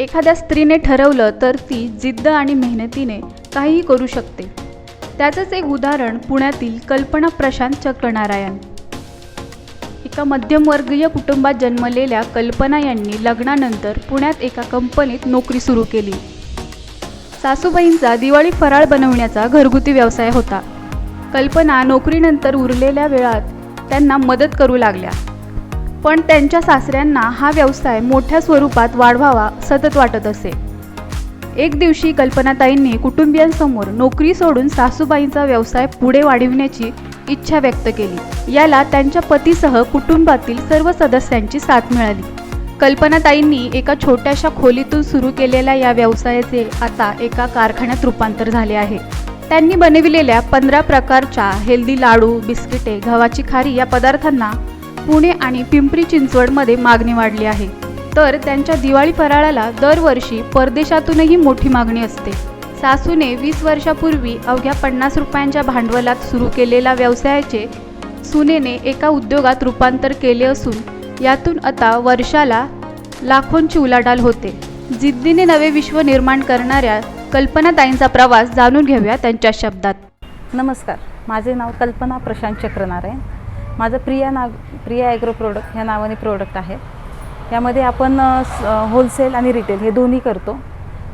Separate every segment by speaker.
Speaker 1: एखाद्या स्त्रीने ठरवलं तर ती जिद्द आणि मेहनतीने काहीही करू शकते. त्याचंच एक उदाहरण पुण्यातील कल्पना प्रशांत चक्रनारायण. एका मध्यमवर्गीय कुटुंबात जन्मलेल्या कल्पना यांनी लग्नानंतर पुण्यात एका कंपनीत नोकरी सुरू केली. सासूबाईंचा दिवाळी फराळ बनवण्याचा घरगुती व्यवसाय होता. कल्पना नोकरीनंतर उरलेल्या वेळात त्यांना मदत करू लागल्या. पण त्यांच्या सासऱ्यांना हा व्यवसाय मोठ्या स्वरूपात वाढवावा सतत वाटत असे. एक दिवशी कल्पनाताईंनी कुटुंबियांसमोर नोकरी सोडून सासूबाईंचा व्यवसाय पुढे वाढविण्याची इच्छा व्यक्त केली. याला त्यांच्या पतीसह कुटुंबातील सर्व सदस्यांची साथ मिळाली. कल्पनाताईंनी एका छोट्याशा खोलीतून सुरू केलेल्या या व्यवसायाचे आता एका कारखान्यात रूपांतर झाले आहे. त्यांनी बनविलेल्या 15 प्रकारच्या हेल्दी लाडू, बिस्किटे, गव्हाची खारी या पदार्थांना पुणे आणि पिंपरी चिंचवडमध्ये मागणी वाढली आहे. तर त्यांच्या दिवाळी फराळाला दरवर्षी परदेशातूनही मोठी मागणी असते. सासूने 20 वर्षापूर्वी अवघ्या 50 रुपयांच्या भांडवलात सुरू केलेल्या व्यवसायाचे सुनेने एका उद्योगात रूपांतर केले असून यातून आता वर्षाला लाखोंची उलाढाल होते. जिद्दीने नवे विश्व निर्माण करणाऱ्या कल्पनाताईंचा प्रवास जाणून घेऊया त्यांच्या शब्दात.
Speaker 2: नमस्कार, माझे नाव कल्पना प्रशांत चक्रनारायण. माझं प्रिया ॲग्रो प्रोडक्ट ह्या नावाने प्रोडक्ट आहे. यामध्ये आपण होलसेल आणि रिटेल हे दोन्ही करतो.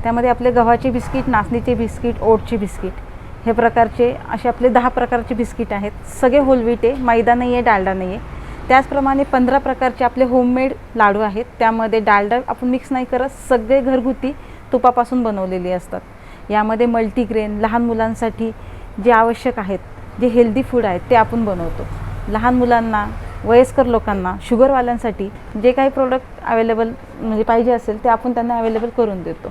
Speaker 2: त्यामध्ये आपले गव्हाचे बिस्किट, नाचणीचे बिस्किट, ओटचे बिस्किट हे प्रकारचे असे आपले 10 प्रकारचे बिस्किट आहेत. सगळे होलवीट आहे, मैदा नाही आहे, डालडा नाही आहे. त्याचप्रमाणे 15 प्रकारचे आपले होममेड लाडू आहेत. त्यामध्ये डालडा आपण मिक्स नाही करत, सगळे घरगुती तुपापासून बनवलेले असतात. यामध्ये मल्टीग्रेन, लहान मुलांसाठी जे आवश्यक आहेत, जे हेल्दी फूड आहेत ते आपण बनवतो. लहान मुलांना, वयस्कर लोकांना, शुगरवाल्यांसाठी जे काही प्रोडक्ट अवेलेबल म्हणजे पाहिजे असेल ते आपण त्यांना अवेलेबल करून देतो.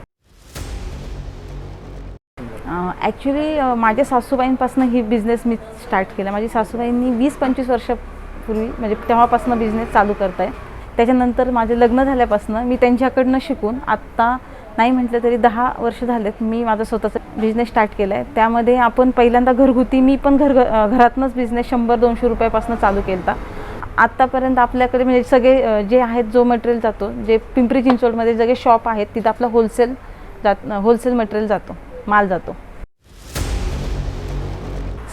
Speaker 2: ॲक्च्युली माझ्या सासूबाईंपासून ही बिझनेस मी स्टार्ट केला. माझी सासूबाईंनी 20-25 वर्षापूर्वी म्हणजे तेव्हापासून बिझनेस चालू करत आहे. त्याच्यानंतर माझे लग्न झाल्यापासून मी त्यांच्याकडनं शिकून आत्ता नाही म्हटलं तरी 10 वर्ष झालेत मी माझा स्वतःचा बिझनेस स्टार्ट केला आहे. त्यामध्ये आपण पहिल्यांदा घरगुती मी पण घरातनंच बिझनेस 100-200 रुपयापासून चालू केला होता. आत्तापर्यंत आपल्याकडे म्हणजे सगळे जे आहेत, जो मटेरियल जातो, जे पिंपरी चिंचवडमध्ये सगळे शॉप आहेत तिथं आपला होलसेल मटेरियल जातो, माल जातो.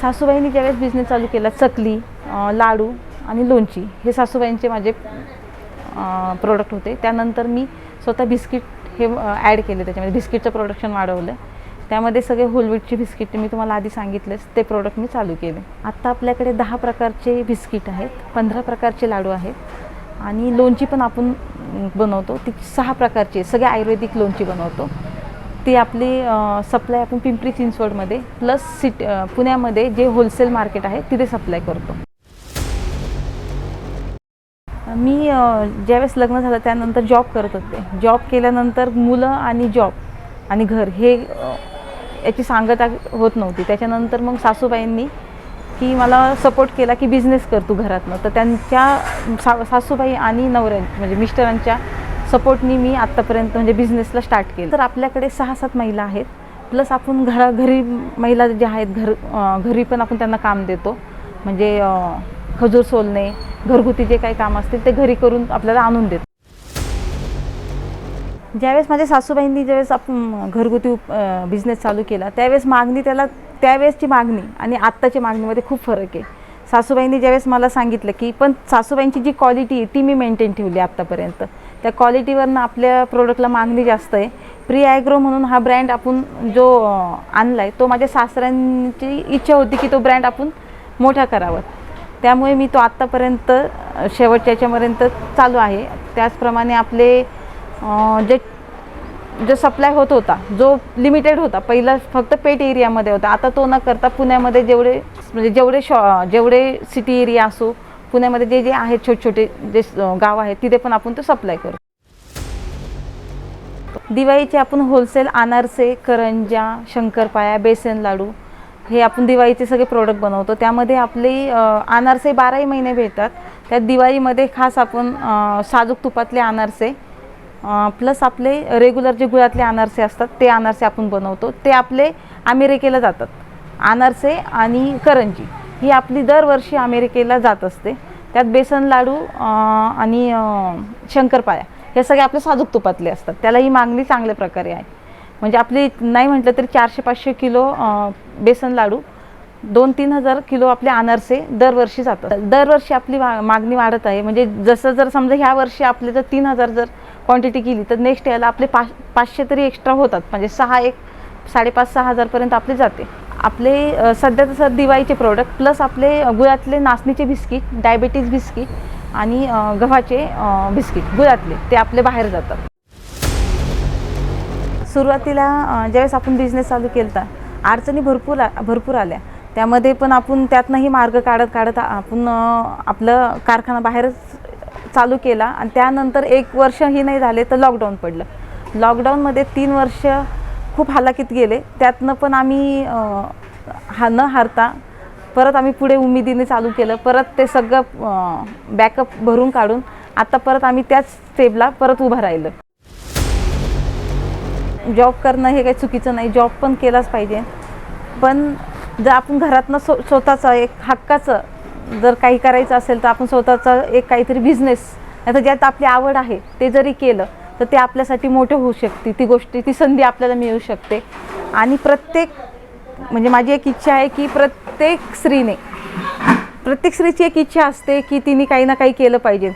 Speaker 2: सासूबाईंनी ज्यावेळेस बिझनेस चालू केला, चकली, लाडू आणि लोणची हे सासूबाईंचे माझे प्रोडक्ट होते. त्यानंतर मी स्वतः बिस्किट हे ॲड केले, त्याच्यामध्ये बिस्किटचं प्रोडक्शन वाढवलं. त्यामध्ये सगळे होलवीटचे बिस्किट मी तुम्हाला आधी सांगितलेच ते प्रोडक्ट मी चालू केले. आत्ता आपल्याकडे 10 प्रकारचे बिस्किट आहेत, 15 प्रकारचे लाडू आहेत आणि लोणची पण आपण बनवतो. ती 6 प्रकारची सगळे आयुर्वेदिक लोणची बनवतो. ती आपली सप्लाय आपण पिंपरी चिंचवडमध्ये प्लस पुण्यामध्ये जे होलसेल मार्केट आहे तिथे सप्लाय करतो. मी ज्यावेळेस लग्न झालं त्यानंतर जॉब करत होते. जॉब केल्यानंतर मुलं आणि जॉब आणि घर हे याची सांगता होत नव्हती. त्याच्यानंतर मग सासूबाईंनी की मला सपोर्ट केला की बिझनेस कर तू घरातनं. तर त्यांच्या सासूबाई आणि नवऱ्या म्हणजे मिस्टरांच्या सपोर्टनी मी आत्तापर्यंत म्हणजे बिझनेसला स्टार्ट केलं. तर आपल्याकडे 6-7 महिला आहेत, प्लस आपण घरी महिला ज्या आहेत घरी पण आपण त्यांना काम देतो. म्हणजे खजूर सोलणे, घरगुती जे काही काम असतील ते घरी करून आपल्याला आणून देतो. ज्यावेळेस माझ्या सासूबाईंनी ज्यावेळेस आपण घरगुती बिझनेस चालू केला त्यावेळेस त्यावेळेसची मागणी आणि आत्ताच्या मागणीमध्ये खूप फरक आहे. सासूबाईंनी ज्यावेळेस मला सांगितलं की पण सासूबाईंची जी क्वालिटी आहे ती मी मेंटेन ठेवली आत्तापर्यंत. त्या क्वालिटीवरनं आपल्या प्रोडक्टला मागणी जास्त आहे. प्रिया ॲग्रो म्हणून हा ब्रँड आपण जो आणला आहे तो माझ्या सासऱ्यांची इच्छा होती की तो ब्रँड आपण मोठा करावा. त्यामुळे मी तो आत्तापर्यंत शेवटच्या याच्यापर्यंत चालू आहे. त्याचप्रमाणे आपले जो सप्लाय होत होता, जो लिमिटेड होता, पहिला फक्त पेठ एरियामध्ये होता, आता तो न करता पुण्यामध्ये जेवढे सिटी एरिया असो, पुण्यामध्ये जे आहेत छोटे जे गाव आहेत तिथे पण आपण तो सप्लाय करू. दिवाळीचे आपण होलसेल अनारसे, करंज्या, शंकरपाळ्या, बेसन लाडू हे आपण दिवाळीचे सगळे प्रोडक्ट बनवतो. त्यामध्ये आपले अनारसे 12ही महिने भेटतात. त्यात दिवाळीमध्ये खास आपण साजूक तुपातले अनारसे प्लस आपले रेग्युलर जे गुळातले अनारसे असतात ते अनारसे आपण बनवतो. ते आपले अमेरिकेला जातात. अनारसे आणि करंजी ही आपली दरवर्षी अमेरिकेला जात असते. त्यात बेसन लाडू आणि शंकरपाळ्या हे सगळे आपले साजूक तुपातले असतात, त्यालाही मागणी चांगल्या प्रकारे आहे. म्हणजे आपली नाही म्हटलं तरी 400-500 किलो बेसन लाडू, 2-3 हजार किलो आपले अनारसे दरवर्षी जातात. दरवर्षी आपली मागणी वाढत आहे. म्हणजे जसं जर समजा ह्या वर्षी आपले जर 3,000 जर क्वांटिटी केली तर नेक्स्ट याला आपले 500 तरी एक्स्ट्रा होतात. म्हणजे 5,500-6 हजारपर्यंत आपले जाते. आपले सध्या तसं दिवाळीचे प्रोडक्ट प्लस आपले गुळातले नाचणीचे बिस्किट, डायबिटीज बिस्किट आणि गव्हाचे बिस्किट गुळातले ते आपले बाहेर जातात. सुरुवातीला ज्यावेळेस आपण बिझनेस चालू केला अडचणी भरपूर आल्या. त्यामध्ये पण आपण त्यातनंही मार्ग काढत आपण आपलं कारखाना बाहेरच चालू केला. आणि त्यानंतर 1 वर्षही नाही झाले तर लॉकडाऊन पडलं. लॉकडाऊनमध्ये 3 वर्ष खूप हालाकीत गेले. त्यातनं पण आम्ही न हारता परत आम्ही पुढे उमेदीने चालू केलं. परत ते सगळं बॅकअप भरून काढून आता परत आम्ही त्याच स्टेपला परत उभं राहिलं. जॉब करणं हे काही चुकीचं नाही, जॉब पण केलाच पाहिजे. पण जर आपण घरातनं स्वतःचं एक हक्काचं जर काही करायचं असेल तर आपण स्वतःचं एक काहीतरी बिझनेस नाही तर ज्यात आपली आवड आहे ते जरी केलं तर ते आपल्यासाठी मोठं होऊ शकते. ती संधी आपल्याला मिळू शकते. आणि म्हणजे माझी एक इच्छा आहे की प्रत्येक स्त्रीची एक इच्छा असते की तिने काही ना काही केलं पाहिजे.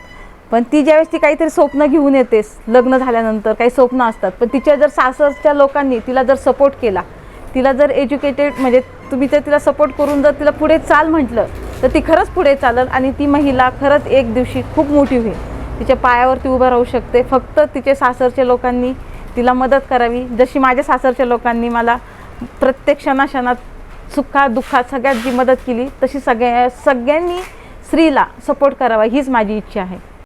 Speaker 2: पण ती ज्यावेळेस ती काहीतरी स्वप्न घेऊन येतेस, लग्न झाल्यानंतर काही स्वप्न असतात, पण तिच्या जर सासरच्या लोकांनी तिला जर सपोर्ट केला, तिला जर एज्युकेटेड म्हणजे तुम्ही जर तिला सपोर्ट करून जर तिला पुढे चाल म्हटलं तर ती खरंच पुढे चालेल. आणि ती महिला खरंच एक दिवशी खूप मोठी होईल, तिच्या पायावरती उभं राहू शकते. फक्त तिचे सासरच्या लोकांनी तिला मदत करावी. जशी माझ्या सासरच्या लोकांनी मला प्रत्येक क्षणाक्षणात सुखात दुःखात सगळ्यात जी मदत केली तशी सगळ्यांनी स्त्रीला सपोर्ट करावा हीच माझी इच्छा आहे.